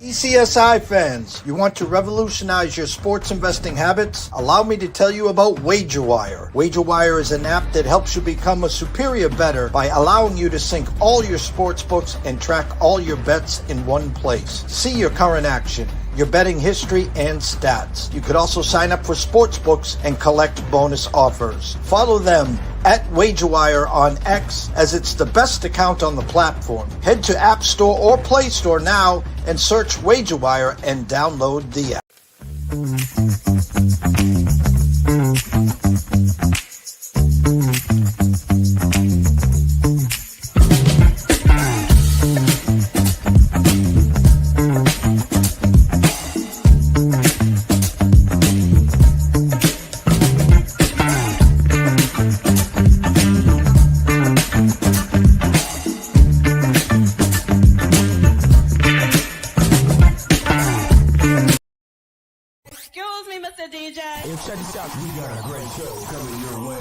ECSI fans, you want to revolutionize your sports investing habits? Allow me to tell you about WagerWire. WagerWire is an app that helps you become a superior bettor by allowing you to sync all your sports books and track all your bets in one place. See your current action, your betting history, and stats. You could also sign up for sports books and collect bonus offers. Follow them at WagerWire on X, as it's the best account on the platform. Head to App Store or Play Store now and search WagerWire and download the app. Check this out, we got a great show coming your way.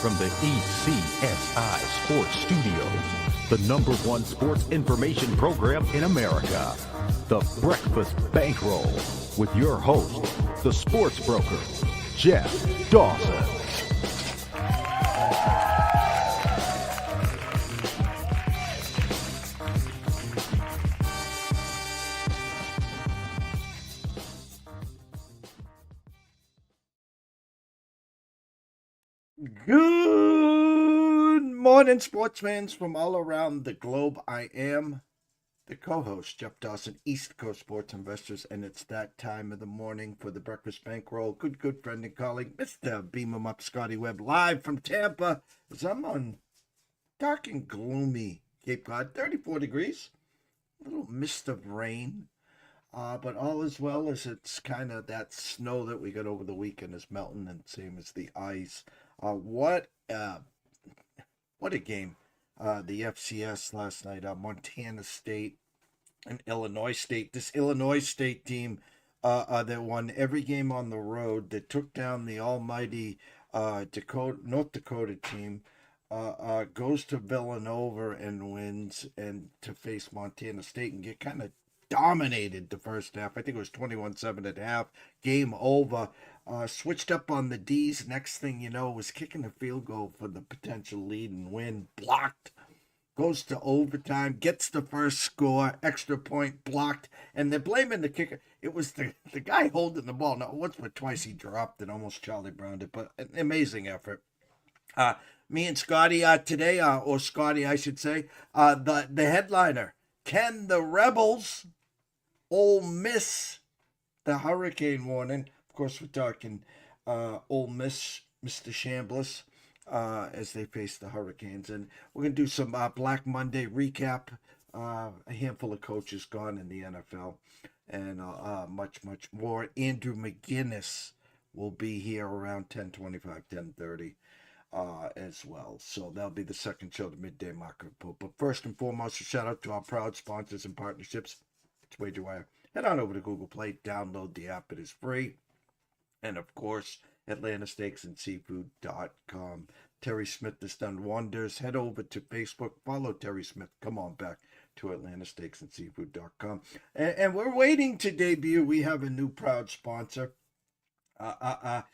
From the ECSI Sports Studios, the #1 sports information program in America, the Breakfast Bankroll, with your host, the sports broker, Jeff Dawson. Good morning, sports fans from all around the globe. I am the co-host, Jeff Dawson, East Coast Sports Investors, and it's that time of the morning for the Breakfast Bankroll. Good friend and colleague, Mr. Beam 'em Up, Scotty Webb, live from Tampa, as I'm on dark and gloomy Cape Cod, 34 degrees, a little mist of rain, but all is well, as it's kind of that snow that we got over the weekend is melting, and same as the ice. What a game. The FCS last night, Montana State and Illinois State. This Illinois State team that won every game on the road, that took down the almighty North Dakota team, goes to Villanova and wins, and to face Montana State and get kind of dominated the first half. I think it was 21-7 at half. Game over. Switched up on the D's. Next thing you know, was kicking a field goal for the potential lead and win. Blocked. Goes to overtime. Gets the first score. Extra point blocked. And they're blaming the kicker. It was the guy holding the ball. Not once but twice he dropped it. Almost Charlie Browned it. But an amazing effort. Me and Scotty today, or Scotty I should say, the headliner. Can the Rebels Ole Miss the hurricane warning? Of course, we're talking Ole Miss, Mr. Chambliss, as they face the Hurricanes. And we're going to do some Black Monday recap. A handful of coaches gone in the NFL, and much more. Andrew McGinnis will be here around 10:25, 10:30 as well. So that'll be the second show, the midday market report. But first and foremost, a shout out to our proud sponsors and partnerships. It's WagerWire. Head on over to Google Play, download the app. It is free. And of course, AtlantaSteaksAndSeafood.com. Terry Smith has done wonders. Head over to Facebook. Follow Terry Smith. Come on back to AtlantaSteaksAndSeafood.com. And we're waiting to debut. We have a new proud sponsor. But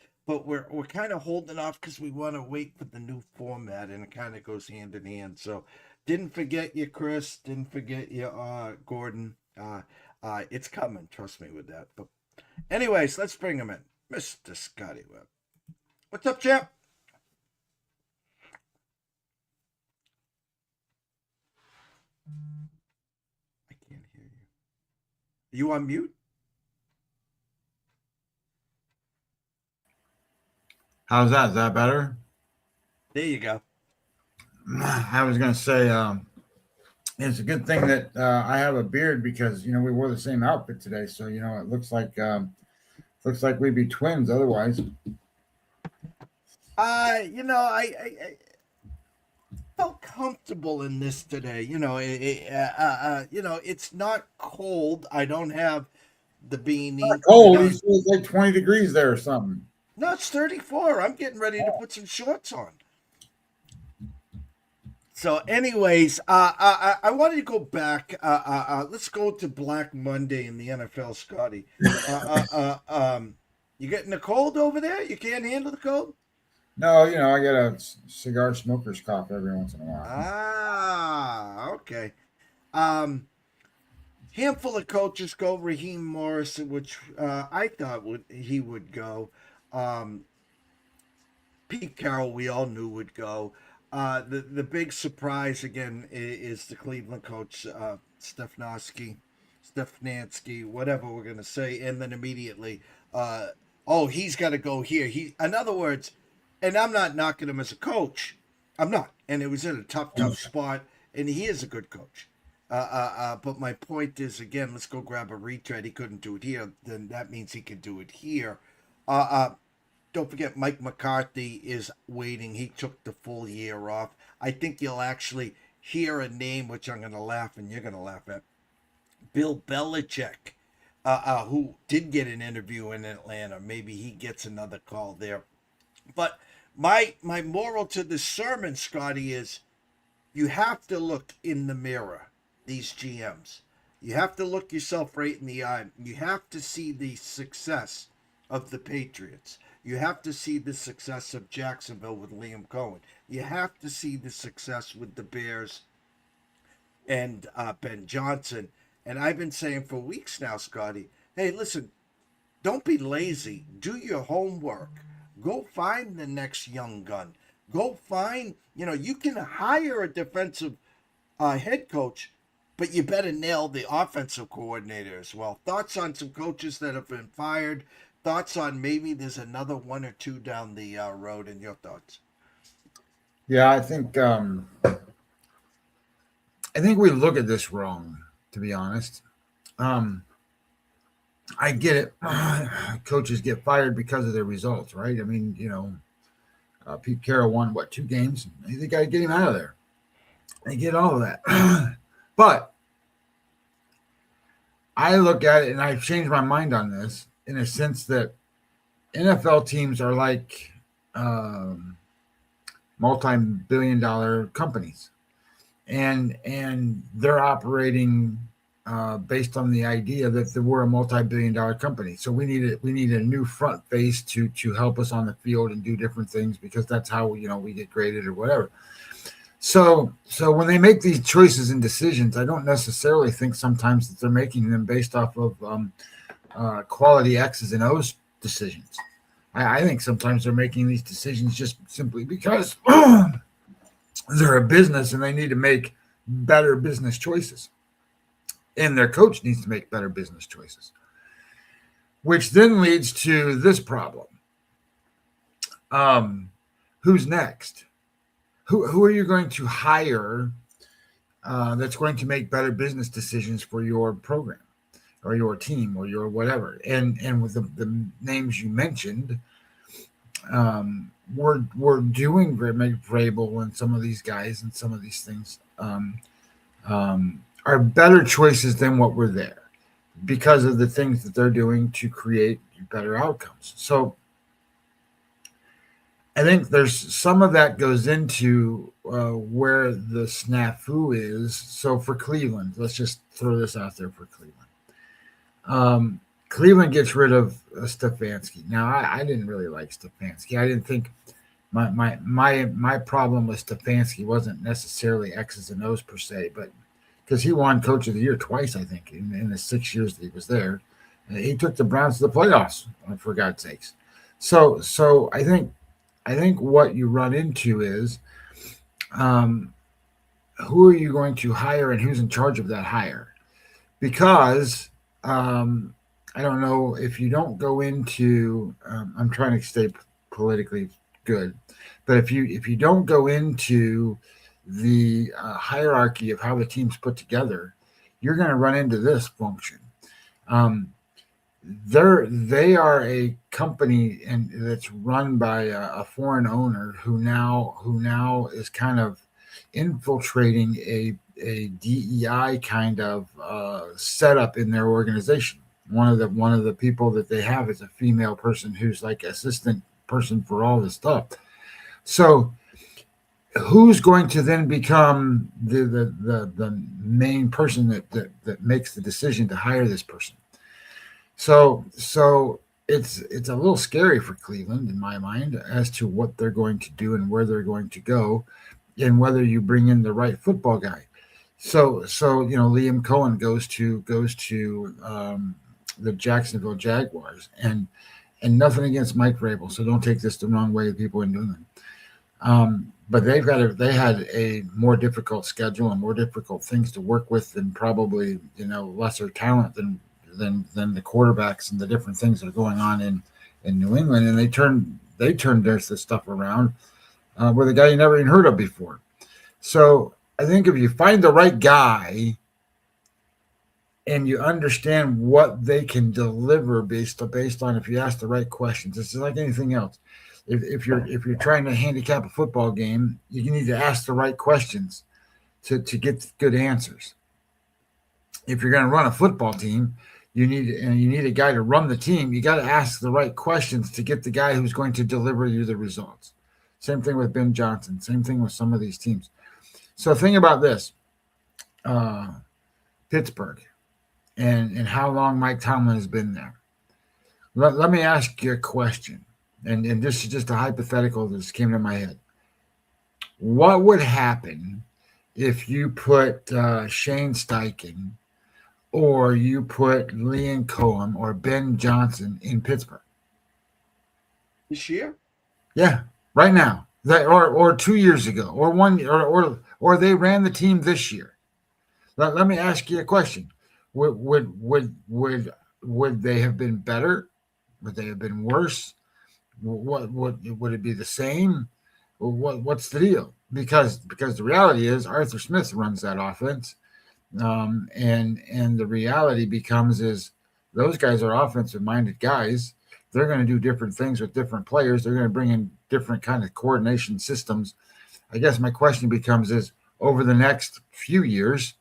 we're kind of holding off because we want to wait for the new format, and it kind of goes hand in hand. So didn't forget you, Chris. Didn't forget you, Gordon. It's coming. Trust me with that. But anyways, let's bring him in. Mr. Scotty Webb. What's up, champ? I can't hear you. Are you on mute? How's that? Is that better? There you go. I was going to say, it's a good thing that I have a beard because, we wore the same outfit today. So, it looks like we'd be twins otherwise. I felt comfortable in this today. It's not cold. I don't have the beanie. Not cold. It's like 20 degrees there or something. No, it's 34. I'm getting ready to put some shorts on. So, anyways, I wanted to go back. Let's go to Black Monday in the NFL, Scotty. You getting the cold over there? You can't handle the cold? No, I get a cigar smoker's cough every once in a while. Okay. Um, Handful of coaches go. Raheem Morris, which I thought he would go. Um, Pete Carroll, we all knew would go. The big surprise again is the Cleveland coach Stefanski, whatever we're gonna say, and then immediately, he's got to go here. In other words, and I'm not knocking him as a coach. I'm not, and it was in a tough spot, and he is a good coach. But my point is again, let's go grab a retread. He couldn't do it here, then that means he can do it here. Don't forget, Mike McCarthy is waiting. He took the full year off. I think you'll actually hear a name, which I'm going to laugh and you're going to laugh at. Bill Belichick, who did get an interview in Atlanta. Maybe he gets another call there. But my moral to this sermon, Scotty, is you have to look in the mirror, these GMs. You have to look yourself right in the eye. You have to see the success of the Patriots. You have to see the success of Jacksonville with Liam Cohen. You have to see the success with the Bears and Ben Johnson. And I've been saying for weeks now, Scotty, hey, listen, don't be lazy. Do your homework. Go find the next young gun. Go find, you can hire a defensive head coach, but you better nail the offensive coordinator as well. Thoughts on some coaches that have been fired? Thoughts on maybe there's another one or two down the road, and your thoughts? Yeah, I think we look at this wrong, to be honest. I get it. Coaches get fired because of their results, right? I mean, Pete Carroll won, 2 games? They got to get him out of there. They get all of that. But I look at it, and I've changed my mind on this in a sense that NFL teams are like multi-billion-dollar companies, and they're operating based on the idea that we're a multi-billion-dollar company. So we need a new front face to help us on the field and do different things, because that's how we get graded or whatever. So when they make these choices and decisions, I don't necessarily think sometimes that they're making them based off of quality X's and O's decisions. I think sometimes they're making these decisions just simply because they're a business and they need to make better business choices. And their coach needs to make better business choices, which then leads to this problem. Who's next? Who are you going to hire that's going to make better business decisions for your program or your team or your whatever? And with the names you mentioned, we're doing Vrabel and some of these guys and some of these things are better choices than what were there because of the things that they're doing to create better outcomes. So I think there's some of that goes into where the snafu is. So for Cleveland, let's just throw this out there for Cleveland. Cleveland gets rid of Stefanski. Now, I didn't really like Stefanski. I didn't think my problem with Stefanski wasn't necessarily X's and O's per se, but because he won Coach of the Year twice, I think, in the 6 years that he was there. He took the Browns to the playoffs, for God's sakes. So I think what you run into is who are you going to hire and who's in charge of that hire? Because I don't know if you don't go into I'm trying to stay politically good, but if you don't go into the hierarchy of how the team's put together, you're going to run into this function. They are a company and that's run by a foreign owner who now is kind of infiltrating a DEI kind of setup in their organization. One of the people that they have is a female person who's like assistant person for all this stuff. So who's going to then become the main person that makes the decision to hire this person? So it's a little scary for Cleveland in my mind as to what they're going to do and where they're going to go, and whether you bring in the right football guy. So Liam Cohen goes to the Jacksonville Jaguars, and nothing against Mike Vrabel, so don't take this the wrong way, people in New England. But they had a more difficult schedule and more difficult things to work with, and probably lesser talent than the quarterbacks and the different things that are going on in New England, and they turned this stuff around with a guy you never even heard of before. So I think if you find the right guy and you understand what they can deliver based on if you ask the right questions, it's like anything else. If you're trying to handicap a football game, you need to ask the right questions to get good answers. If you're going to run a football team, you need a guy to run the team. You got to ask the right questions to get the guy who's going to deliver you the results. Same thing with Ben Johnson. Same thing with some of these teams. So think about this, Pittsburgh, and how long Mike Tomlin has been there. Let me ask you a question, and this is just a hypothetical that just came to my head. What would happen if you put Shane Steichen or you put Liam Cohen or Ben Johnson in Pittsburgh? This year? Yeah, right now. Or 2 years ago, or 1 year, or they ran the team this year. Let me ask you a question: Would they have been better? Would they have been worse? What would it be the same? What's the deal? Because the reality is Arthur Smith runs that offense, and the reality becomes is those guys are offensive minded guys. They're going to do different things with different players. They're going to bring in different kind of coordination systems. I guess my question becomes is, over the next few years,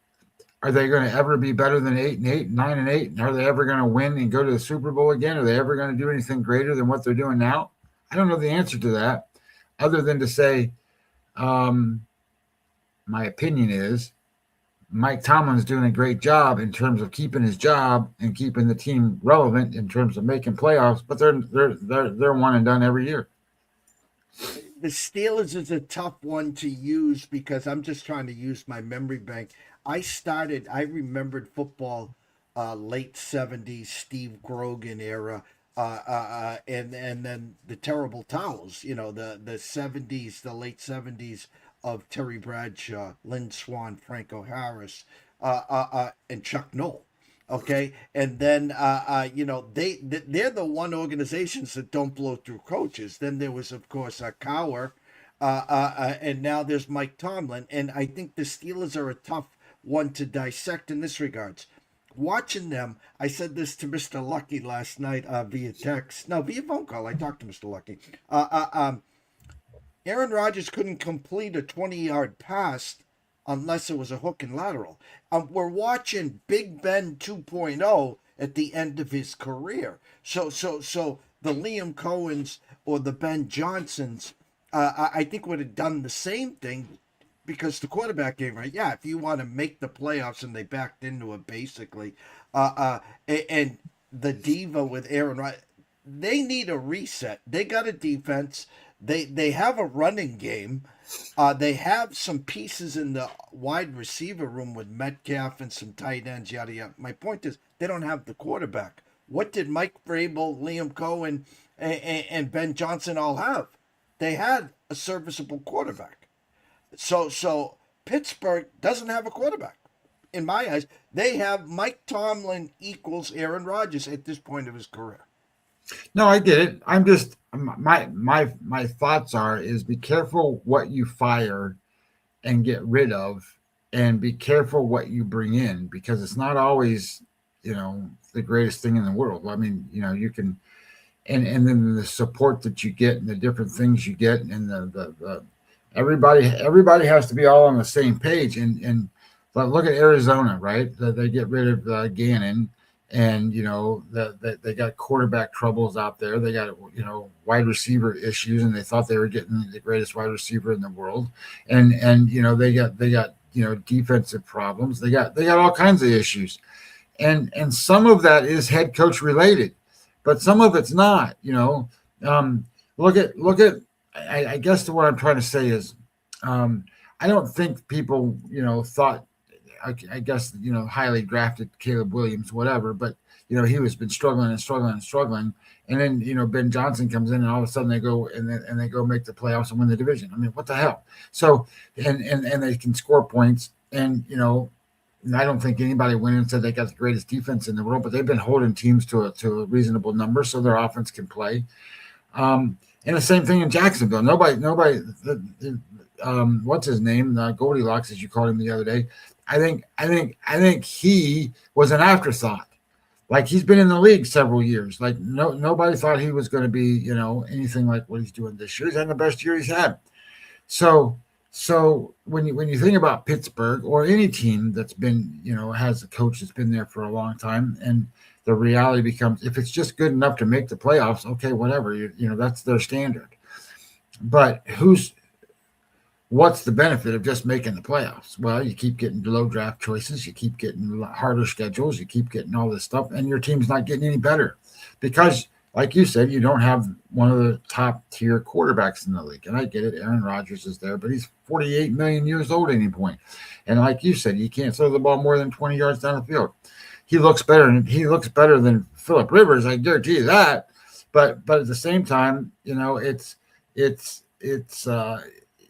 are they going to ever be better than 8-8, 9-8? And are they ever going to win and go to the Super Bowl again? Are they ever going to do anything greater than what they're doing now? I don't know the answer to that, other than to say, my opinion is Mike Tomlin's doing a great job in terms of keeping his job and keeping the team relevant in terms of making playoffs, but they're one and done every year. The Steelers is a tough one to use because I'm just trying to use my memory bank. I remembered football late 70s, Steve Grogan era, and then the terrible towels, the 70s, the late 70s of Terry Bradshaw, Lynn Swann, Franco Harris, and Chuck Noll. Okay, and then they're the one organizations that don't blow through coaches. Then there was, of course, Cowher, and now there's Mike Tomlin. And I think the Steelers are a tough one to dissect in this regards. Watching them, I said this to Mr. Lucky last night via text. No, via phone call. I talked to Mr. Lucky. Aaron Rodgers couldn't complete a 20-yard pass unless it was a hook and lateral. We're watching Big Ben 2.0 at the end of his career. So the Liam Cohens or the Ben Johnsons, I think would have done the same thing because the quarterback game, right? Yeah, if you want to make the playoffs, and they backed into it basically. And the diva with Aaron Rodgers, they need a reset. They got a defense. They have a running game. They have some pieces in the wide receiver room with Metcalf and some tight ends, yada, yada. My point is they don't have the quarterback. What did Mike Vrabel, Liam Cohen, and Ben Johnson all have? They had a serviceable quarterback. So Pittsburgh doesn't have a quarterback. In my eyes, they have Mike Tomlin equals Aaron Rodgers at this point of his career. No, I get it. I'm just my thoughts is be careful what you fire and get rid of, and be careful what you bring in, because it's not always the greatest thing in the world. I mean, you can, and then the support that you get and the different things you get, and the everybody has to be all on the same page. And look at Arizona, right? They get rid of Gannon. And they got quarterback troubles out there. They got wide receiver issues, and they thought they were getting the greatest wide receiver in the world. And they got defensive problems. They got all kinds of issues, and some of that is head coach related, but some of it's not. Look at. I guess what I'm trying to say is, I don't think people thought. I guess highly drafted Caleb Williams, whatever, but he was been struggling and struggling and struggling, and then Ben Johnson comes in, and all of a sudden they go and they go make the playoffs and win the division. I mean, what the hell? So and they can score points, and I don't think anybody went and said they got the greatest defense in the world, but they've been holding teams to a reasonable number, so their offense can play. And the same thing in Jacksonville. Nobody. What's his name? Goldilocks, as you called him the other day. I think he was an afterthought. Like, he's been in the league several years. Like, nobody thought he was going to be, anything like what he's doing this year. He's had the best year he's had. So when you think about Pittsburgh or any team that's been, has a coach that's been there for a long time, and the reality becomes, if it's just good enough to make the playoffs, okay, whatever, that's their standard. But what's the benefit of just making the playoffs? Well, you keep getting low draft choices, you keep getting harder schedules, you keep getting all this stuff, and your team's not getting any better because, like you said, you don't have one of the top tier quarterbacks in the league. And I get it, Aaron Rodgers is there, but he's 48 million years old at any point. And like you said, you can't throw the ball more than 20 yards down the field. He looks better than Phillip Rivers, I guarantee you that. But at the same time, it's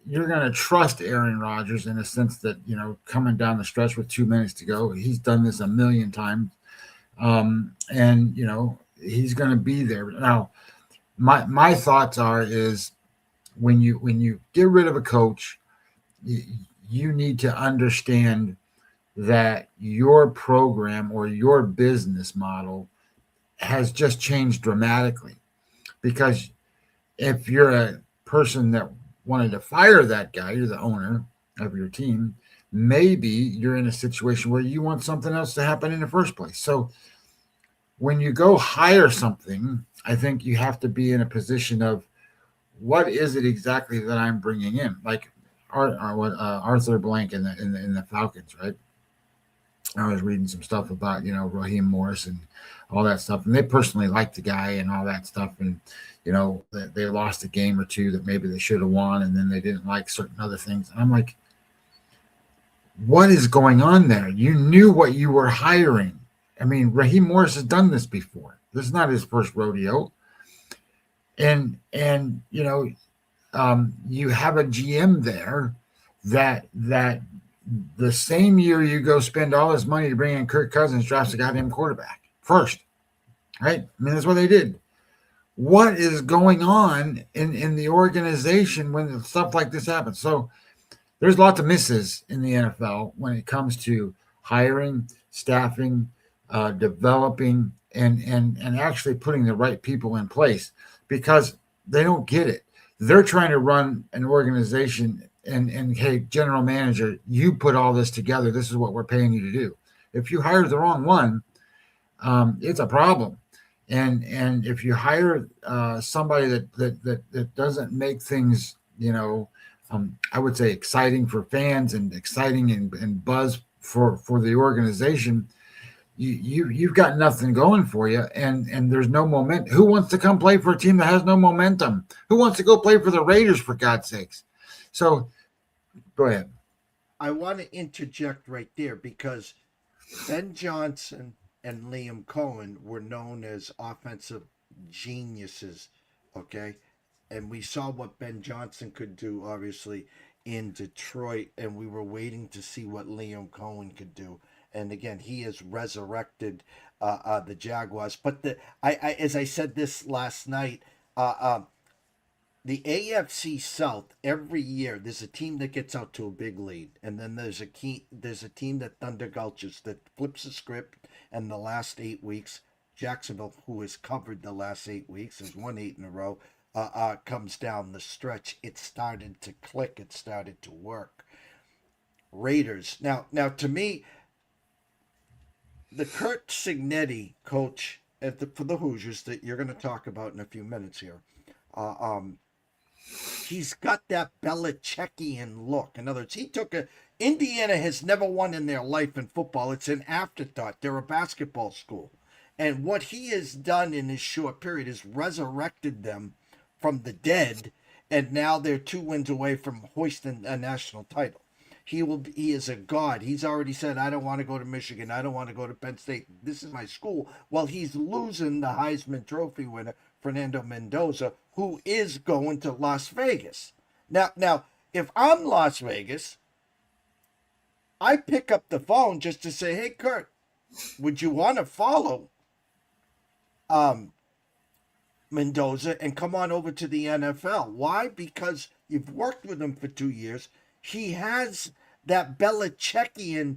you're going to trust Aaron Rodgers in a sense that, coming down the stretch with 2 minutes to go, he's done this a million times. And he's going to be there. Now, my thoughts is when you get rid of a coach, you need to understand that your program or your business model has just changed dramatically. Because if you're a person that wanted to fire that guy, you're the owner of your team, maybe you're in a situation where you want something else to happen in the first place. So when you go hire something, I think you have to be in a position of, what is it exactly that I'm bringing in? Like Arthur Blank in the Falcons, right? I was reading some stuff about, Raheem Morris and all that stuff. And they personally liked the guy and all that stuff. And, they lost a game or two that maybe they should have won. And then they didn't like certain other things. And I'm like, what is going on there? You knew what you were hiring. I mean, Raheem Morris has done this before. This is not his first rodeo. And you have a GM there that the same year you go spend all this money to bring in Kirk Cousins, drafts a goddamn quarterback first, right? I mean, that's what they did. What is going on in the organization when stuff like this happens? So there's lots of misses in the NFL when it comes to hiring, staffing, developing, and actually putting the right people in place, because they don't get it. They're trying to run an organization and hey, general manager, you put all this together. This is what we're paying you to do. If you hire the wrong one, it's a problem. And if you hire somebody that doesn't make things, I would say exciting for fans and exciting and buzz for the organization, you've got nothing going for you, and there's no momentum. Who wants to come play for a team that has no momentum? Who wants to go play for the Raiders, for God's sakes? So go ahead. I want to interject right there because Ben Johnson and Liam Cohen were known as offensive geniuses, okay? And we saw what Ben Johnson could do, obviously, in Detroit, and we were waiting to see what Liam Cohen could do. And again, he has resurrected the Jaguars. But as I said this last night, the AFC South, every year there's a team that gets out to a big lead, and then there's a team that thundergulches, that flips the script. And the last 8 weeks, Jacksonville, who has covered the last 8 weeks, has won 8 in a row, comes down the stretch. It started to click. It started to work. Raiders. Now to me, the Kurt Signetti coach for the Hoosiers that you're going to talk about in a few minutes here. He's got that Belichickian look. In other words, Indiana has never won in their life in football. It's an afterthought. They're a basketball school. And what he has done in his short period is resurrected them from the dead, and now they're 2 wins away from hoisting a national title. He is a god. He's already said, I don't want to go to Michigan. I don't want to go to Penn State. This is my school. Well, he's losing the Heisman Trophy winner, Fernando Mendoza, who is going to Las Vegas. Now, if I'm Las Vegas, I pick up the phone just to say, hey, Kurt, would you want to follow Mendoza and come on over to the NFL? Why? Because you've worked with him for 2 years. He has that Belichickian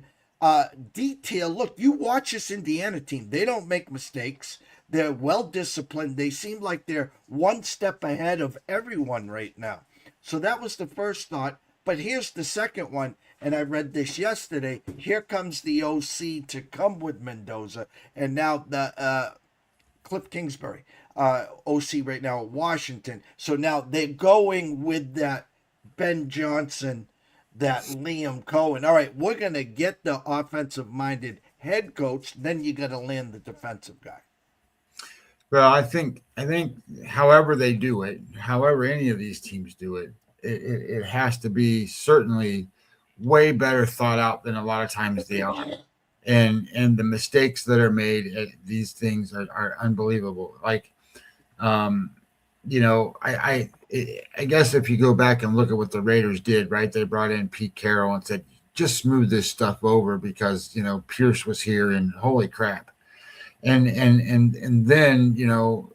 detail. Look, you watch this Indiana team. They don't make mistakes. They're well-disciplined. They seem like they're one step ahead of everyone right now. So that was the first thought. But here's the second one, and I read this yesterday. Here comes the OC to come with Mendoza, and now the Cliff Kingsbury, OC right now at Washington. So now they're going with that Ben Johnson, that Liam Cohen. All right, we're going to get the offensive-minded head coach. Then you got to land the defensive guy. Well, I think however they do it, however any of these teams do it, it has to be certainly way better thought out than a lot of times they are. And the mistakes that are made at these things are unbelievable. Like, you know, I guess if you go back and look at what the Raiders did, right? They brought in Pete Carroll and said, just smooth this stuff over because, you know, Pierce was here and holy crap. And then, you know,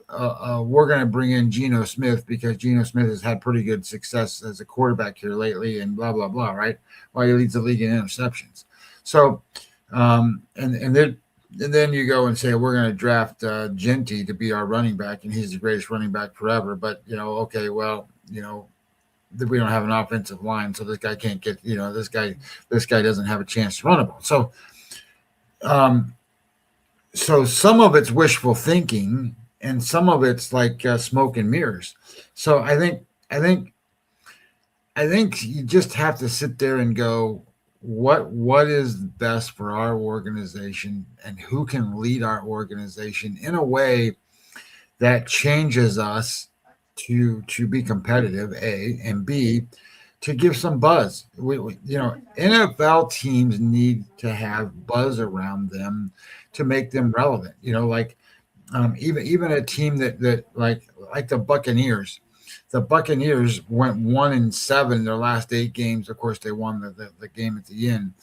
we're going to bring in Geno Smith because Geno Smith has had pretty good success as a quarterback here lately and blah, blah, blah, right? While he leads the league in interceptions. So, and then you go and say, we're going to draft Genty to be our running back, and he's the greatest running back forever. But, you know, okay, well, you know, we don't have an offensive line, so this guy can't get, you know, this guy doesn't have a chance to run a ball. So, so some of it's wishful thinking, and some of it's like smoke and mirrors. So I think you just have to sit there and go, what is best for our organization, and who can lead our organization in a way that changes us to be competitive, A, and B, to give some buzz. We you know, NFL teams need to have buzz around them to make them relevant. You know, like even a team that like the Buccaneers. The Buccaneers went 1-7 in their last 8 games. Of course, they won the game at the end.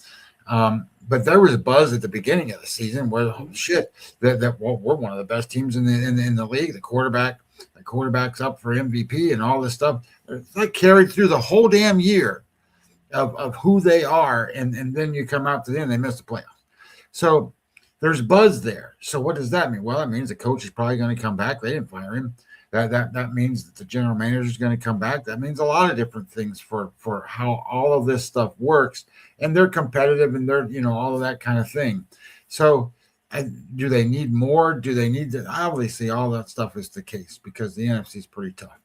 But there was buzz at the beginning of the season where, oh, shit, that we're one of the best teams in the league. The quarterback's up for MVP and all this stuff. That carried through the whole damn year of who they are, and then you come out to the end, they miss the playoffs. So there's buzz there. So what does that mean? Well, that means the coach is probably going to come back. They didn't fire him. That means that the general manager is going to come back. That means a lot of different things for how all of this stuff works. And they're competitive, and they're, you know, all of that kind of thing. So do they need more? Do they need to? Obviously, all that stuff is the case because the NFC is pretty tough.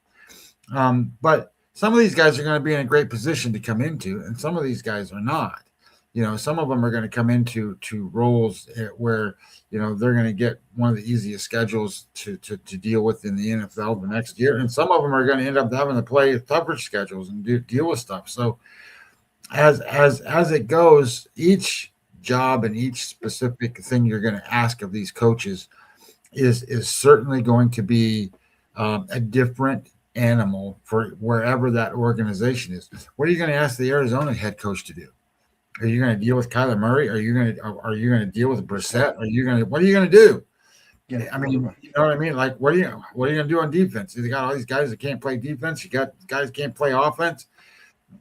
But some of these guys are going to be in a great position to come into, and some of these guys are not. You know, some of them are going to come into roles where, you know, they're going to get one of the easiest schedules to deal with in the NFL the next year. And some of them are going to end up having to play tougher schedules and deal with stuff. So as it goes, each job and each specific thing you're going to ask of these coaches is certainly going to be a different animal for wherever that organization is. What are you going to ask the Arizona head coach to do? Are you going to deal with Kyler Murray? Are you going to deal with Brissett? What are you going to do? Yeah, I mean, you know what I mean? Like, what are you going to do on defense? You got all these guys that can't play defense. You got guys that can't play offense.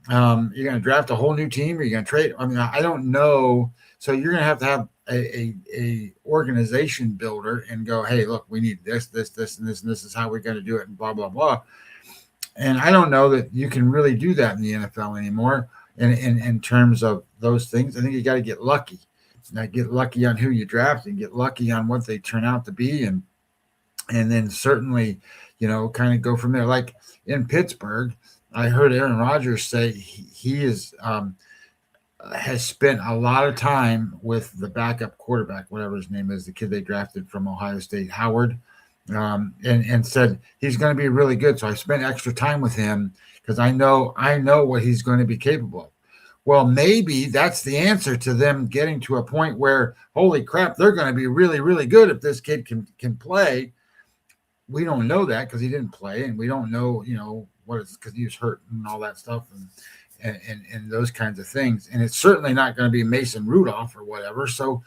You're going to draft a whole new team. Or you're going to trade. I mean, I don't know. So you're going to have a organization builder and go, hey, look, we need this, and this, and this is how we're going to do it, and blah, blah, blah. And I don't know that you can really do that in the NFL anymore. In terms of those things, I think you got to get lucky. get lucky on who you draft and get lucky on what they turn out to be, and then certainly, kind of go from there. Like in Pittsburgh, I heard Aaron Rodgers say he is has spent a lot of time with the backup quarterback, whatever his name is, the kid they drafted from Ohio State, Howard, and said he's going to be really good. So I spent extra time with him because I know what he's going to be capable of. Well, maybe that's the answer to them getting to a point where, holy crap, they're going to be really, really good if this kid can play. We don't know that because he didn't play, and we don't know, what it's because he was hurt and all that stuff and those kinds of things. And it's certainly not going to be Mason Rudolph or whatever. So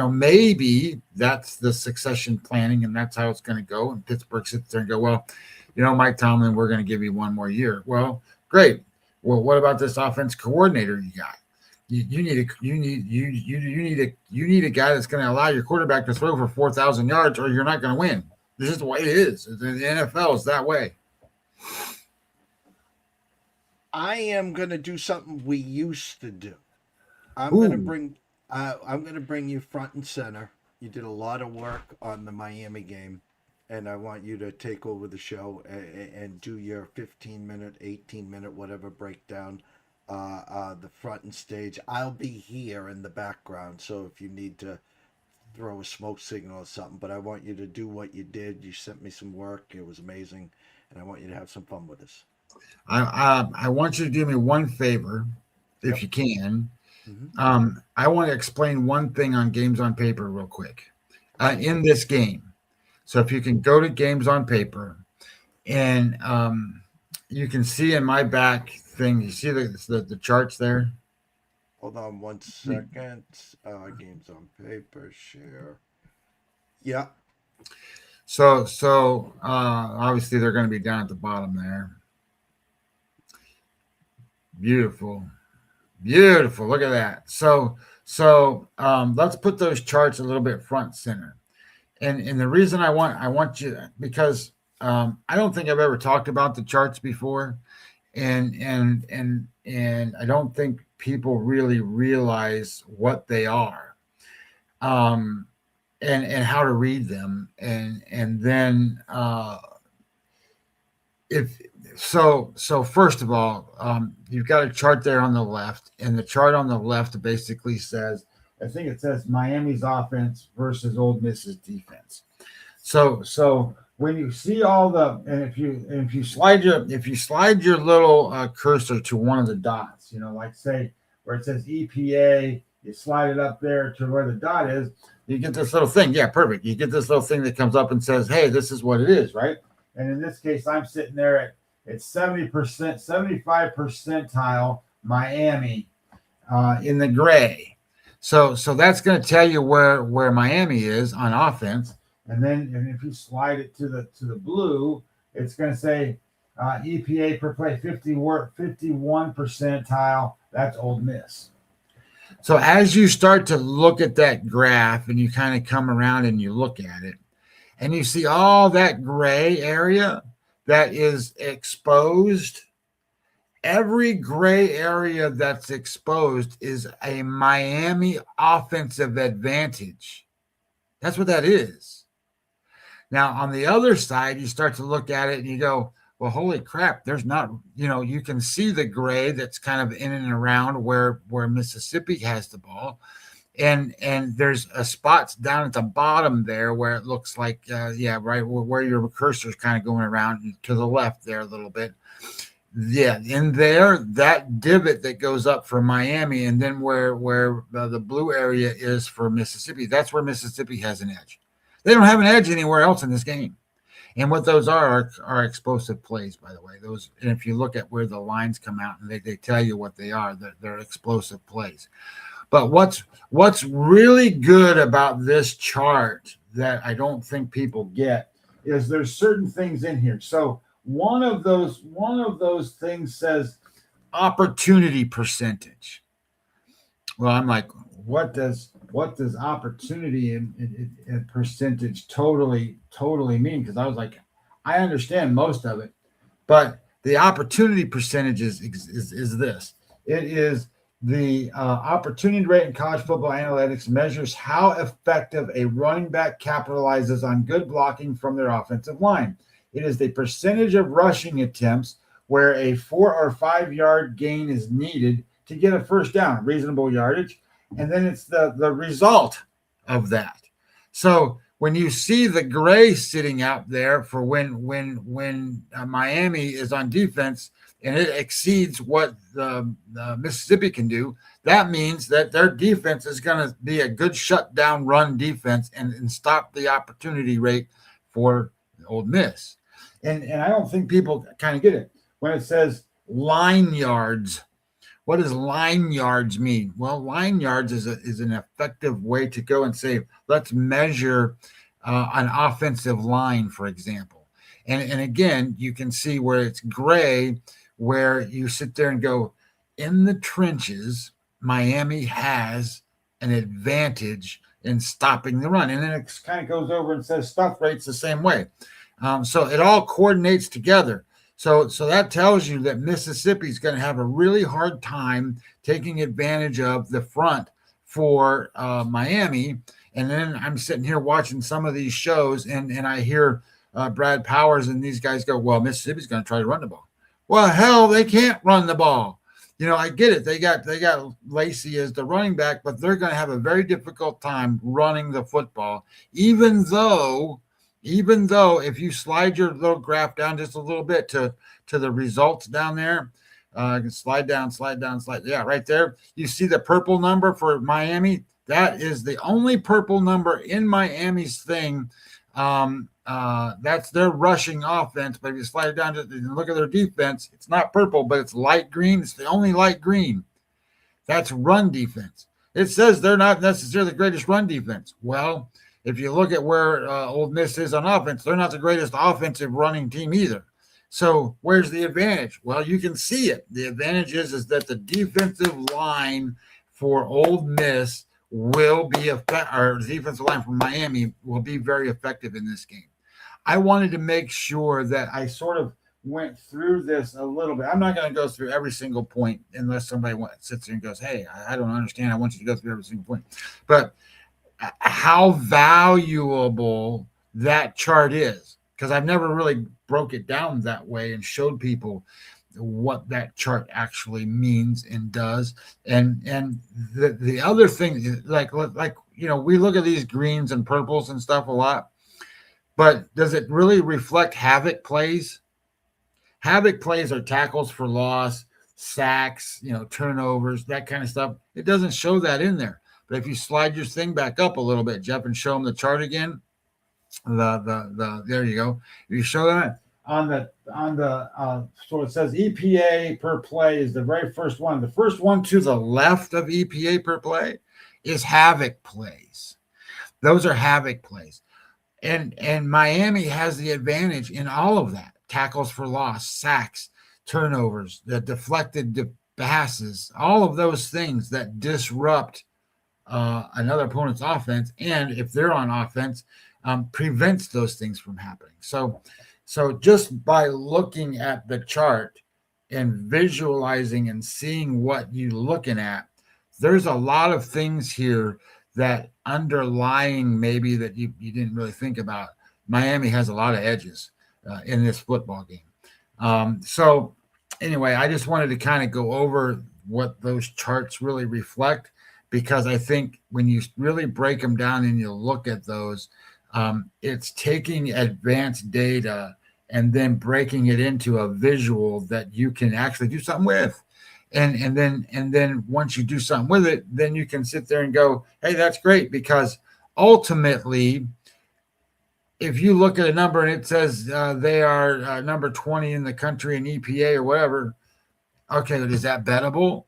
maybe that's the succession planning, and that's how it's going to go. And Pittsburgh sits there and go, well, Mike Tomlin, we're going to give you one more year. Well, great. Well, what about this offense coordinator you got? You need a guy that's going to allow your quarterback to throw for 4,000 yards, or you're not going to win. This is the way it is. The NFL is that way. I am going to do something we used to do. I'm going to bring you front and center. You did a lot of work on the Miami game, and I want you to take over the show and do your 15-minute, 18-minute, whatever breakdown, the front and stage. I'll be here in the background, so if you need to throw a smoke signal or something, but I want you to do what you did. You sent me some work. It was amazing, and I want you to have some fun with us. I want you to do me one favor, if you can. Mm-hmm. I want to explain one thing on Games on Paper real quick in this game. So if you can go to Games on Paper, and you can see in my back thing, you see the charts there? Hold on one second. Games on Paper, share. Yeah. So obviously they're going to be down at the bottom there. Beautiful. Look at that. So let's put those charts a little bit front center. And the reason I want you, because I don't think I've ever talked about the charts before, and I don't think people really realize what they are, and how to read them, and then so first of all, you've got a chart there on the left, and the chart on the left basically says, I think it says Miami's offense versus Ole Miss's defense. So when you see all the, and if you slide your little cursor to one of the dots, like say where it says EPA, you slide it up there to where the dot is, you get this little thing. Yeah, perfect. You get this little thing that comes up and says, hey, this is what it is, right? And in this case, I'm sitting there at 70%, 75 percentile Miami in the gray. So that's going to tell you where Miami is on offense. And if you slide it to the blue, it's going to say EPA per play 51 percentile. That's Ole Miss. So as you start to look at that graph and you kind of come around and you look at it, and you see all that gray area that is exposed, every gray area that's exposed is a Miami offensive advantage. That's what that is. Now, on the other side, you start to look at it and you go, well, holy crap, there's not, you can see the gray that's kind of in and around where Mississippi has the ball. And there's a spots down at the bottom there where it looks like, right where your cursor is kind of going around to the left there a little bit. Yeah, in there, that divot that goes up for Miami, and then where the blue area is for Mississippi, that's where Mississippi has an edge. They don't have an edge anywhere else in this game. And what those are explosive plays, by the way. Those, and if you look at where the lines come out and they tell you what they are, they're explosive plays. But what's really good about this chart that I don't think people get is there's certain things in here. So one of those things says opportunity percentage. Well, I'm like, what does opportunity and percentage totally mean? Because I was like, I understand most of it, but the opportunity percentage is this. It is The opportunity rate in college football analytics measures how effective a running back capitalizes on good blocking from their offensive line. It is the percentage of rushing attempts where a 4 or 5 yard gain is needed to get a first down, reasonable yardage, and then it's the result of that. So when you see the gray sitting out there for when Miami is on defense and it exceeds what the Mississippi can do, that means that their defense is going to be a good shutdown run defense and stop the opportunity rate for Ole Miss. And I don't think people kind of get it. When it says line yards, what does line yards mean? Well, line yards is an effective way to go and say, let's measure an offensive line, for example. And again, you can see where it's gray, where you sit there and go, in the trenches, Miami has an advantage in stopping the run. And then it kind of goes over and says stuff rates the same way. So it all coordinates together. So that tells you that Mississippi is going to have a really hard time taking advantage of the front for Miami. And then I'm sitting here watching some of these shows, and I hear Brad Powers and these guys go, well, Mississippi's going to try to run the ball. Well, hell, they can't run the ball. You know, I get it. They got Lacey as the running back, but they're going to have a very difficult time running the football, even though if you slide your little graph down just a little bit to the results down there, slide down. Yeah, right there. You see the purple number for Miami. That is the only purple number in Miami's thing. That's their rushing offense. But if you slide it down and look at their defense, it's not purple, but it's light green. It's the only light green. That's run defense. It says they're not necessarily the greatest run defense. Well, if you look at where Ole Miss is on offense, they're not the greatest offensive running team either. So where's the advantage? Well, you can see it. The advantage is that the defensive line for Ole Miss will be or the defensive line from Miami will be very effective in this game. I wanted to make sure that I sort of went through this a little bit. I'm not going to go through every single point unless somebody sits there and goes, hey, I don't understand. I want you to go through every single point. But how valuable that chart is, because I've never really broke it down that way and showed people what that chart actually means and does. And the other thing is like, you know, we look at these greens and purples and stuff a lot, but does it really reflect havoc plays? Havoc plays are tackles for loss, sacks, you know, turnovers, that kind of stuff. It doesn't show that in there. But if you slide your thing back up a little bit, Jeff, and show them the chart again, there you go. If you show that on the so it says EPA per play is the very first one. The first one to the left of EPA per play is havoc plays. Those are havoc plays, and Miami has the advantage in all of that: tackles for loss, sacks, turnovers, the deflected passes, all of those things that disrupt another opponent's offense, and if they're on offense, prevents those things from happening. So just by looking at the chart and visualizing and seeing what you're looking at, there's a lot of things here that underlying maybe that you didn't really think about. Miami has a lot of edges in this football game. So anyway, I just wanted to kind of go over what those charts really reflect, because I think when you really break them down and you look at those, it's taking advanced data and then breaking it into a visual that you can actually do something with. And then once you do something with it, then you can sit there and go, hey, that's great. Because ultimately, if you look at a number and it says they are number 20 in the country in EPA or whatever, okay, is that bettable?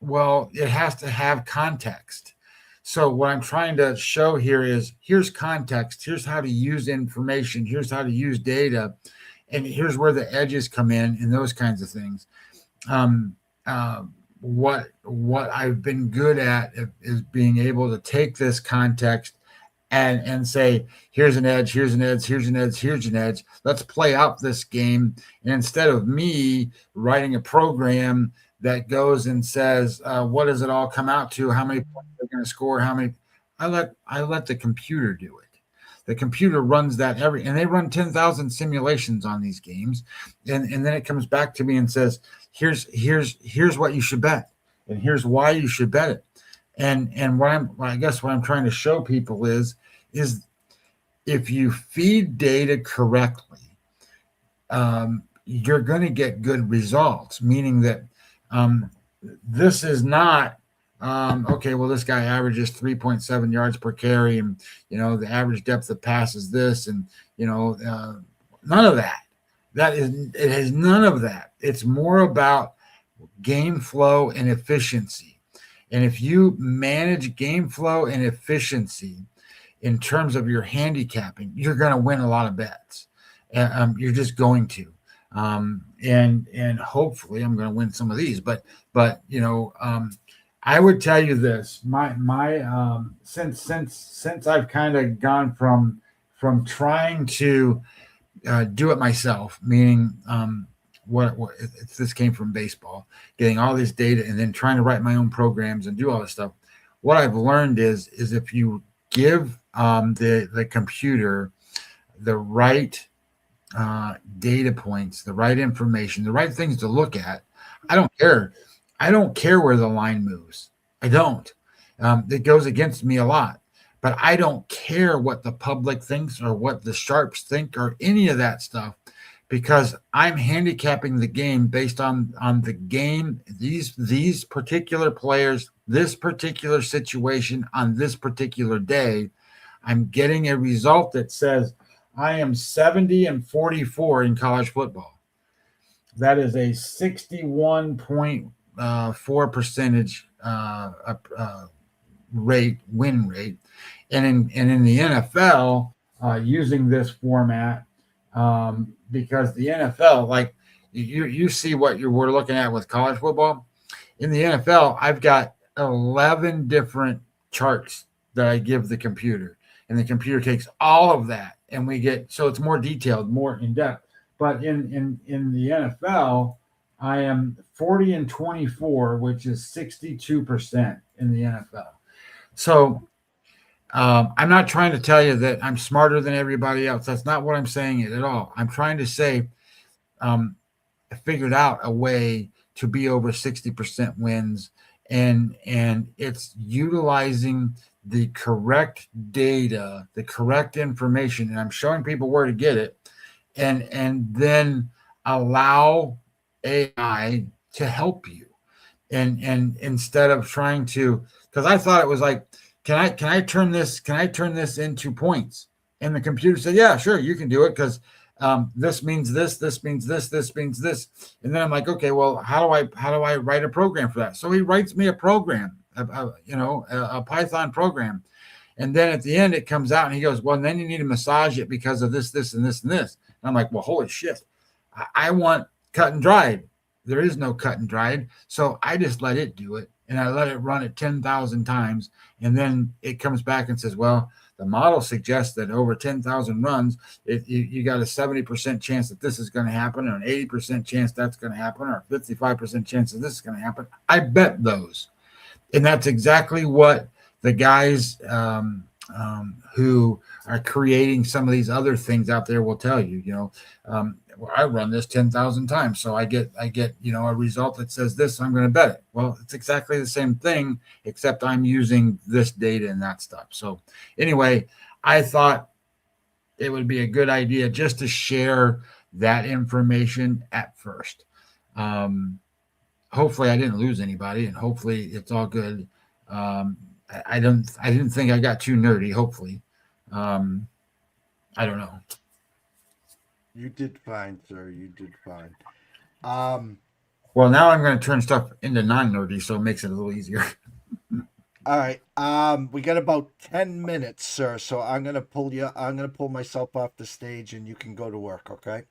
Well, it has to have context. So what I'm trying to show here is here's context. Here's how to use information. Here's how to use data. And here's where the edges come in and those kinds of things. What I've been good at is being able to take this context and say, here's an edge, here's an edge, here's an edge, here's an edge. Let's play out this game. And instead of me writing a program that goes and says, what does it all come out to? How many points they're going to score? How many? I let the computer do it. The computer runs that and they run 10,000 simulations on these games. And then it comes back to me and says, here's what you should bet. And here's why you should bet it. And what I'm trying to show people is if you feed data correctly, you're going to get good results, meaning that this is not, okay, well, this guy averages 3.7 yards per carry, and, the average depth of pass is this, and, none of that. It has none of that. It's more about game flow and efficiency. And if you manage game flow and efficiency in terms of your handicapping, you're going to win a lot of bets. You're just going to. And hopefully I'm going to win some of these, but I would tell you this, since I've kind of gone from trying to do it myself, meaning this came from baseball, getting all this data and then trying to write my own programs and do all this stuff. What I've learned is if you give the computer the right data points, the right information, the right things to look at, I don't care. I don't care where the line moves. I don't. It goes against me a lot, but I don't care what the public thinks or what the sharps think or any of that stuff, because I'm handicapping the game based on the game, these particular players, this particular situation on this particular day. I'm getting a result that says I am 70-44 in college football. That is a 61.4 percentage win rate, and in the NFL, using this format, because the NFL, like you see what we're looking at with college football. In the NFL, I've got 11 different charts that I give the computer, and the computer takes all of that, and so it's more detailed, more in depth. But in the NFL, I am 40-24, which is 62% in the NFL. So I'm not trying to tell you that I'm smarter than everybody else. That's not what I'm saying at all. I'm trying to say I figured out a way to be over 60% wins, and it's utilizing the correct data, the correct information, and I'm showing people where to get it, and then allow AI to help you. And instead of trying to, because I thought it was like, can I turn this into points? And the computer said, yeah, sure, you can do it, because this means this means this means this. And then I'm like, okay, well, how do I write a program for that? So he writes me a program, a Python program. And then at the end, it comes out and he goes, well, then you need to massage it because of this, this, and this, and this. And I'm like, well, holy shit. I want cut and dried. There is no cut and dried. So I just let it do it. And I let it run it 10,000 times. And then it comes back and says, well, the model suggests that over 10,000 runs, you got a 70% chance that this is going to happen, or an 80% chance that's going to happen, or a 55% chance that this is going to happen. I bet those. And that's exactly what the guys who are creating some of these other things out there will tell you. I run this 10,000 times, so I get a result that says this, so I'm going to bet it. Well, it's exactly the same thing, except I'm using this data and that stuff. So anyway, I thought it would be a good idea just to share that information at first. Hopefully I didn't lose anybody, and hopefully it's all good. I didn't think I got too nerdy. Hopefully, I don't know. You did fine, sir. You did fine. Well, now I'm going to turn stuff into non-nerdy, so it makes it a little easier. All right. We got about 10 minutes, sir. So I'm going to pull myself off the stage, and you can go to work. Okay.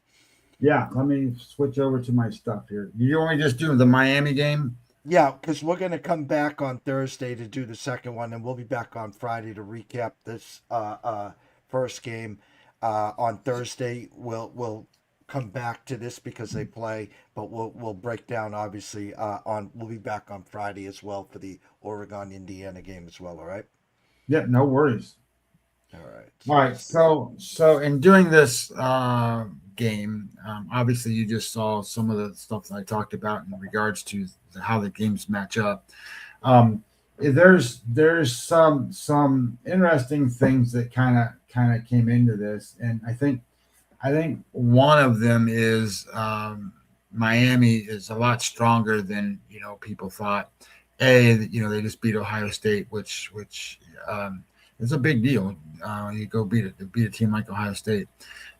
Yeah. Let me switch over to my stuff here. You want me to just do the Miami game? Yeah, because we're going to come back on Thursday to do the second one, and we'll be back on Friday to recap this first game. On Thursday, we'll come back to this because they play, but we'll break down obviously we'll be back on Friday as well for the Oregon Indiana game as well. All right. Yeah, no worries. All right. All So right, so in doing this game, obviously you just saw some of the stuff that I talked about in regards to how the games match up. Um, there's some interesting things that kind of came into this, and I think one of them is Miami is a lot stronger than people thought. They just beat Ohio State, which is a big deal. You go beat a team like Ohio State,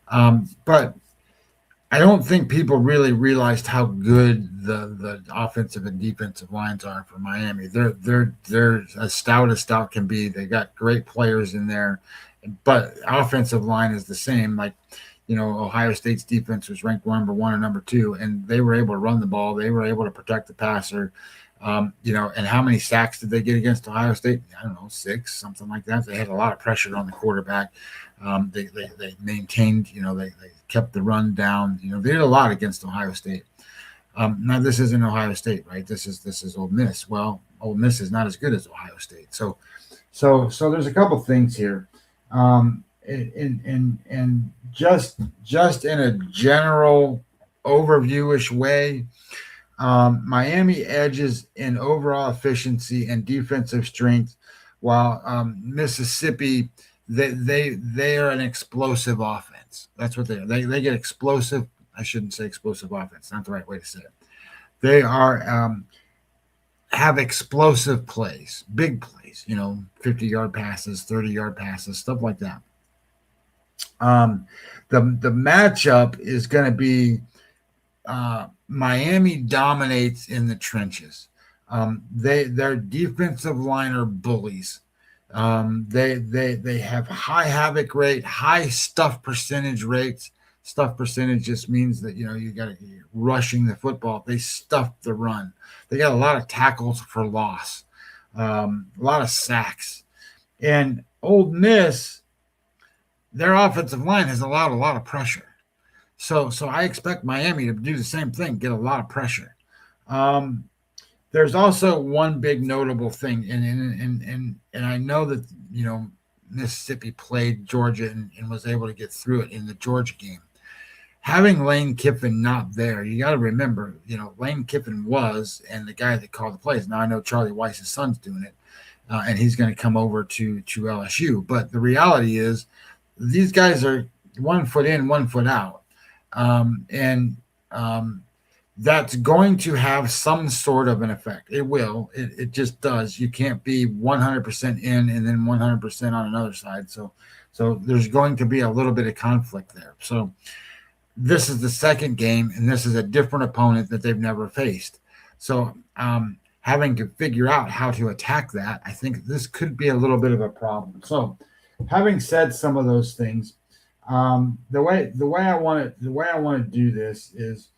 but I don't think people really realized how good the offensive and defensive lines are for Miami. They're as stout can be. They got great players in there, but offensive line is the same. Like, Ohio State's defense was ranked number 1 and number 2, and they were able to run the ball. They were able to protect the passer. And how many sacks did they get against Ohio State? I don't know, 6, something like that. They had a lot of pressure on the quarterback. They maintained, they kept the run down. They did a lot against Ohio State. Now this isn't Ohio State, right? This is Ole Miss. Well, Ole Miss is not as good as Ohio State. So there's a couple things here. And just in a general overviewish way, Miami edges in overall efficiency and defensive strength, while Mississippi they are an explosive offense. That's what they are. They get explosive. I shouldn't say explosive offense. Not the right way to say it. They are have explosive plays, big plays. 50-yard passes, 30-yard passes, stuff like that. The matchup is going to be Miami dominates in the trenches. Their defensive line are bullies. They have high havoc rate, high stuff percentage rates. Stuff percentage just means that you got to rushing the football. They stuff the run. They got a lot of tackles for loss, a lot of sacks, and Ole Miss, their offensive line has allowed a lot of pressure. So I expect Miami to do the same thing, get a lot of pressure. There's also one big notable thing, and I know that Mississippi played Georgia and was able to get through it in the Georgia game. Having Lane Kiffin not there, you got to remember, Lane Kiffin was, and the guy that called the plays. Now I know Charlie Weiss's son's doing it, and he's going to come over to LSU. But the reality is, these guys are 1 foot in, 1 foot out. That's going to have some sort of an effect. It will. It just does. You can't be 100% in and then 100% on another side. So there's going to be a little bit of conflict there. So this is the second game, and this is a different opponent that they've never faced. So having to figure out how to attack that, I think this could be a little bit of a problem. So having said some of those things, the way I want to do this is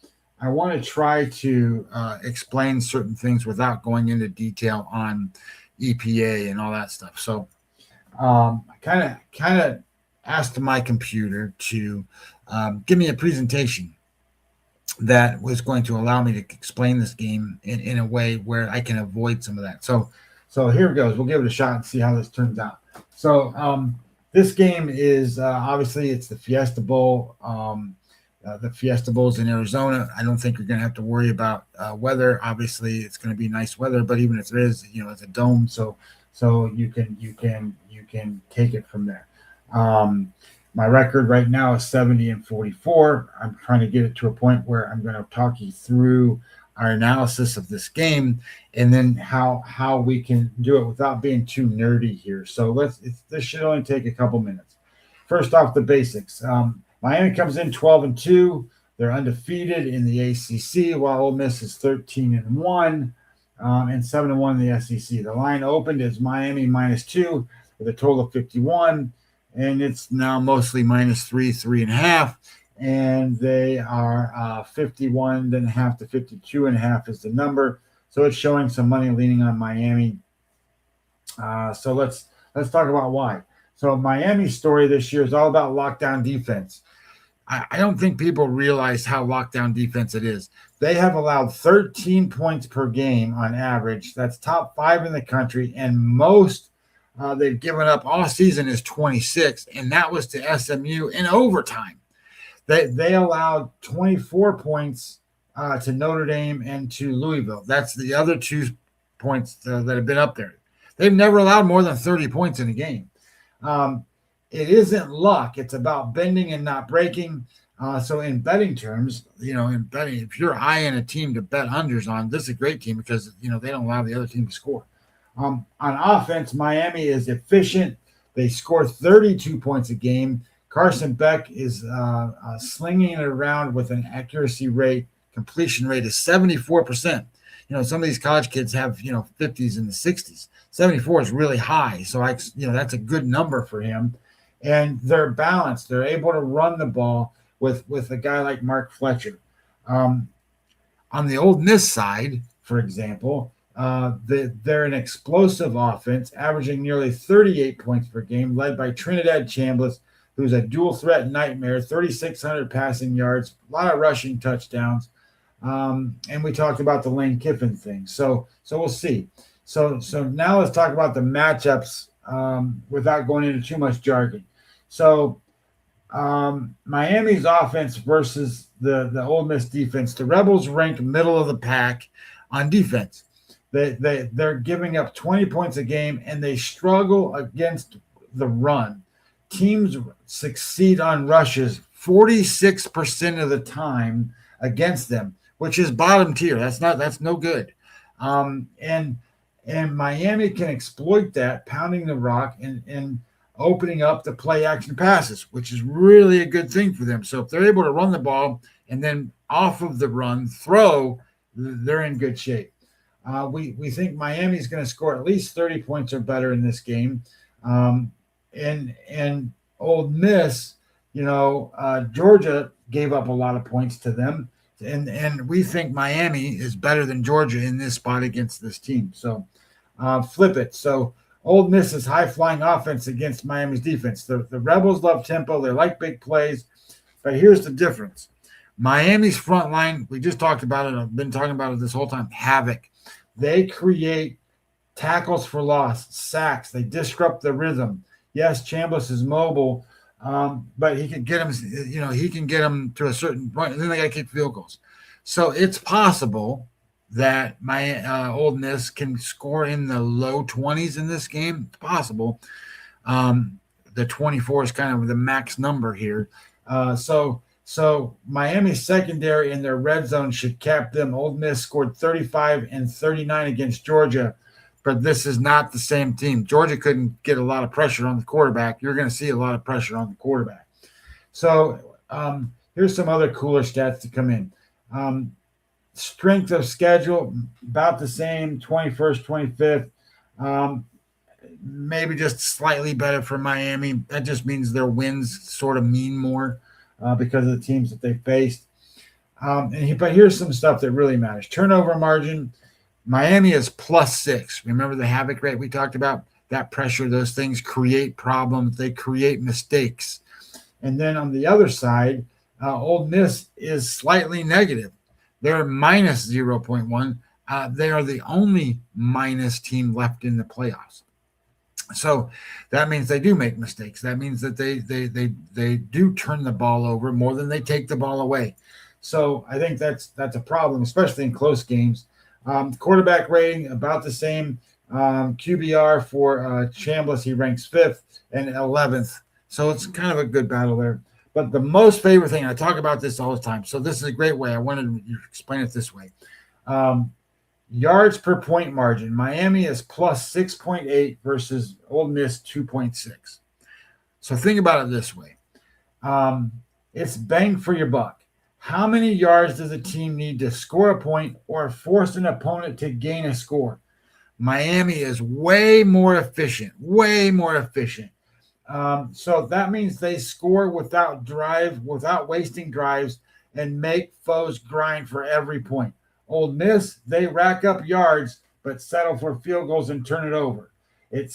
I want to try to explain certain things without going into detail on EPA and all that stuff. So I kind of asked my computer to give me a presentation that was going to allow me to explain this game in a way where I can avoid some of that. So here it goes. We'll give it a shot and see how this turns out. So this game is obviously it's the Fiesta Bowl. The Fiesta Bowl is in Arizona. I don't think you're going to have to worry about weather. Obviously, it's going to be nice weather, but even if there is, it's a dome, so you can take it from there. My record right now is 70-44. I'm trying to get it to a point where I'm going to talk you through our analysis of this game and then how we can do it without being too nerdy here. So this should only take a couple minutes. First off, the basics. Miami comes in 12-2. They're undefeated in the ACC, while Ole Miss is 13-1 and 7-1 in the SEC. The line opened as Miami -2 with a total of 51, and it's now mostly -3, 3.5, and they are 51.5 to 52.5 is the number. So it's showing some money leaning on Miami. So let's talk about why. So Miami's story this year is all about lockdown defense. I don't think people realize how lockdown defense it is. They have allowed 13 points per game on average. That's top 5 in the country, and most they've given up all season is 26, and that was to SMU in overtime. They allowed 24 points to Notre Dame and to Louisville. That's the other 2 points that have been up there. They've never allowed more than 30 points in a game. It isn't luck. It's about bending and not breaking. So in betting terms, in betting, if you're eyeing a team to bet unders on, this is a great team because, they don't allow the other team to score. On offense, Miami is efficient. They score 32 points a game. Carson Beck is slinging it around with an accuracy rate, completion rate is 74%. Some of these college kids have, 50s and the 60s. 74 is really high. So, that's a good number for him. And they're balanced. They're able to run the ball with a guy like Mark Fletcher. On the Ole Miss side, for example, they're an explosive offense, averaging nearly 38 points per game, led by Trinidad Chambliss, who's a dual threat nightmare, 3,600 passing yards, a lot of rushing touchdowns. And we talked about the Lane Kiffin thing. So we'll see. So now let's talk about the matchups without going into too much jargon. So Miami's offense versus the Ole Miss defense. The Rebels rank middle of the pack on defense. They're giving up 20 points a game, and they struggle against the run. Teams succeed on rushes 46% of the time against them, which is bottom tier. That's no good. And Miami can exploit that, pounding the rock and opening up the play action passes, which is really a good thing for them. So if they're able to run the ball and then off of the run throw, they're in good shape. We think Miami's going to score at least 30 points or better in this game. And Ole Miss, Georgia gave up a lot of points to them. And we think Miami is better than Georgia in this spot against this team. So flip it. So Ole Miss's high-flying offense against Miami's defense. The Rebels love tempo. They like big plays. But here's the difference. Miami's front line, we just talked about it. I've been talking about it this whole time. Havoc. They create tackles for loss, sacks. They disrupt the rhythm. Yes, Chambliss is mobile, but he can get him. He can get him to a certain point, and then they got to kick field goals. So it's possible that my Ole Miss can score in the low 20s in this game. It's possible. The 24 is kind of the max number here. So Miami's secondary in their red zone should cap them. Ole Miss scored 35 and 39 against Georgia, but this is not the same team. Georgia couldn't get a lot of pressure on the quarterback. You're going to see a lot of pressure on the quarterback. So here's some other cooler stats to come in. Strength of schedule, about the same, 21st, 25th. Maybe just slightly better for Miami. That just means their wins sort of mean more because of the teams that they faced. But here's some stuff that really matters. Turnover margin, Miami is +6. Remember the havoc rate we talked about? That pressure, those things create problems. They create mistakes. And then on the other side, Ole Miss is slightly negative. They're minus 0.1. They are the only minus team left in the playoffs. So that means they do make mistakes. That means that they do turn the ball over more than they take the ball away. So I think that's a problem, especially in close games. Quarterback rating, about the same. QBR for Chambliss, he ranks 5th and 11th. So it's kind of a good battle there. But the most favorite thing, I talk about this all the time, so this is a great way. I wanted to explain it this way. Yards per point margin. Miami is +6.8 versus Ole Miss 2.6. So think about it this way. It's bang for your buck. How many yards does a team need to score a point or force an opponent to gain a score? Miami is way more efficient. So that means they score without wasting drives and make foes grind for every point. Ole Miss, they rack up yards but settle for field goals and turn it over. It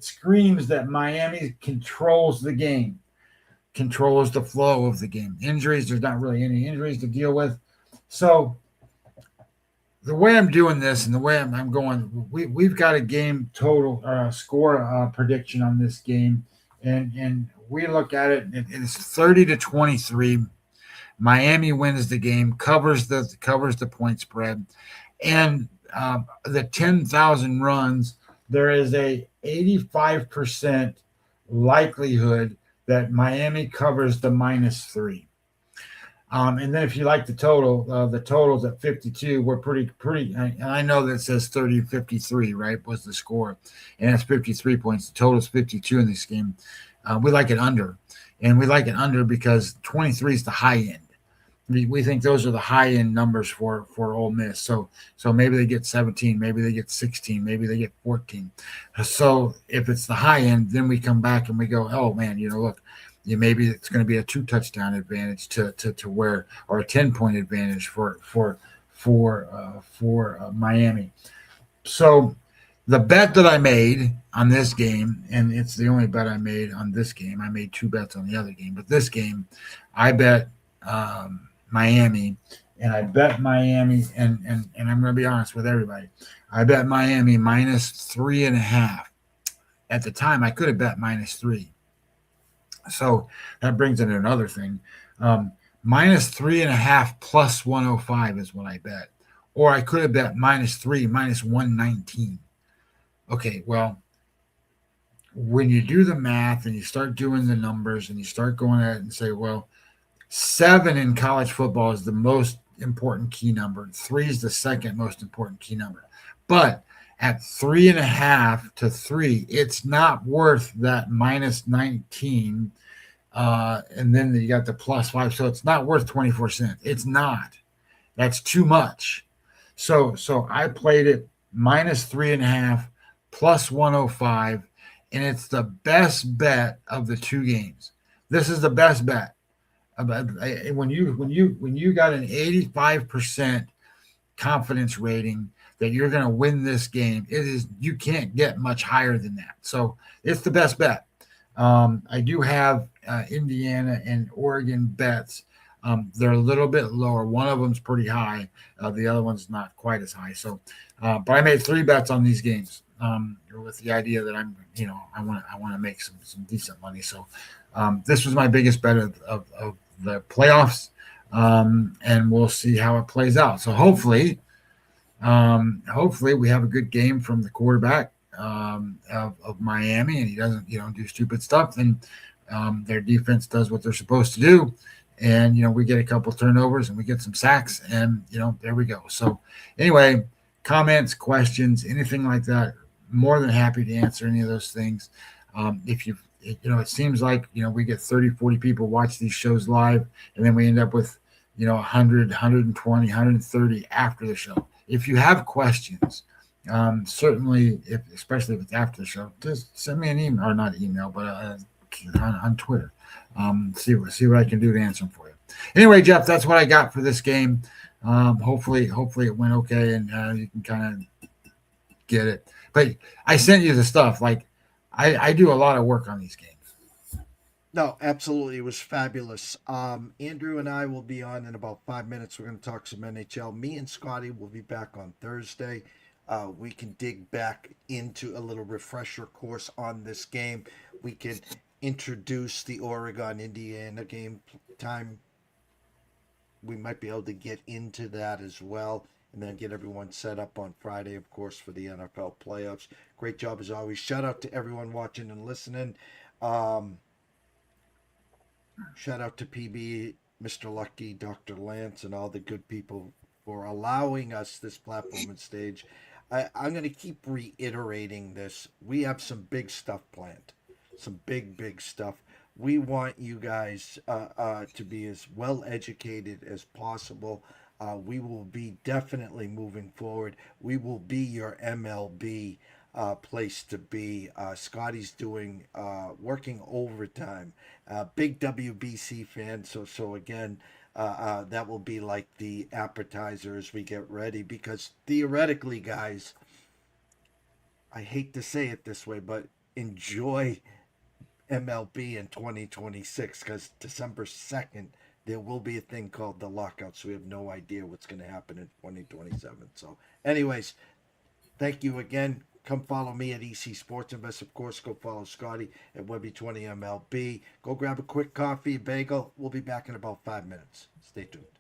screams that Miami controls the game. controls the flow of the game. Injuries, there's not really any injuries to deal with. So the way I'm doing this and the way I'm going, we've got a game total score prediction on this game, and we look at it, and it's 30-23. Miami wins the game, covers the point spread, and the 10,000 runs. There is a 85% likelihood that Miami covers the -3. And then if you like the totals at 52 were pretty. And I know that says 30-53, right? Was the score, and that's 53 points. The total is 52 in this game. We like it under, and we like it under because 23 is the high end. We think those are the high end numbers for Ole Miss. So maybe they get 17, maybe they get 16, maybe they get 14. So if it's the high end, then we come back and we go, oh man, look, maybe it's going to be a 2-touchdown advantage to where, or a 10-point advantage for Miami. So the bet that I made on this game, and it's the only bet I made on this game. I made 2 bets on the other game, but this game, I bet Miami, and I bet Miami, and I'm going to be honest with everybody. I bet Miami -3.5. At the time, I could have bet -3. So that brings in another thing. -3.5 plus 105 is what I bet. Or I could have bet -3, -119. Okay, well, when you do the math and you start doing the numbers and you start going at it and say, well, 7 in college football is the most important key number. 3 is the second most important key number. But at 3.5 to 3, it's not worth that -19. And then you got the +5. So it's not worth 24 cents. It's not. That's too much. So I played it -3.5 plus 105, and it's the best bet of the 2 games. This is the best bet. When you got an 85% confidence rating that you're going to win this game, you can't get much higher than that. So it's the best bet. I do have Indiana and Oregon bets. They're a little bit lower. One of them's pretty high. The other one's not quite as high. So, but I made 3 bets on these games with the idea that I want to make some decent money. So this was my biggest bet of the playoffs, and we'll see how it plays out. So hopefully we have a good game from the quarterback of Miami, and he doesn't do stupid stuff, and their defense does what they're supposed to do, and we get a couple turnovers and we get some sacks, and there we go. So anyway, comments, questions, anything like that, more than happy to answer any of those things. If you it seems like we get 30-40 people watch these shows live, and then we end up with 100, 120, 130 after the show. If you have questions, certainly, especially if it's after the show, just send me an email, or not email, but on Twitter. See what I can do to answer them for you. Anyway, Jeff, that's what I got for this game. Hopefully it went okay, and you can kind of get it. But I sent you the stuff. Like I do a lot of work on these games. No, absolutely. It was fabulous. Andrew and I will be on in about 5 minutes. We're going to talk some NHL. Me and Scotty will be back on Thursday. We can dig back into a little refresher course on this game. We can introduce the Oregon-Indiana game time. We might be able to get into that as well, and then get everyone set up on Friday, of course, for the NFL playoffs. Great job as always. Shout out to everyone watching and listening. Shout out to PB, Mr. Lucky, Dr. Lance, and all the good people for allowing us this platform and stage. I'm going to keep reiterating this. We have some big stuff planned. Some big stuff. We want you guys to be as well educated as possible. We will be definitely moving forward. We will be your MLB place to be. Scotty's doing working overtime. Big WBC fan. So again, that will be like the appetizer as we get ready, because theoretically, guys, I hate to say it this way, but enjoy MLB in 2026 because December 2nd, there will be a thing called the lockout. So we have no idea what's going to happen in 2027. So, anyways, thank you again. Come follow me at EC Sports Invest. Of course, go follow Scotty at Webby20MLB. Go grab a quick coffee, bagel. We'll be back in about 5 minutes. Stay tuned.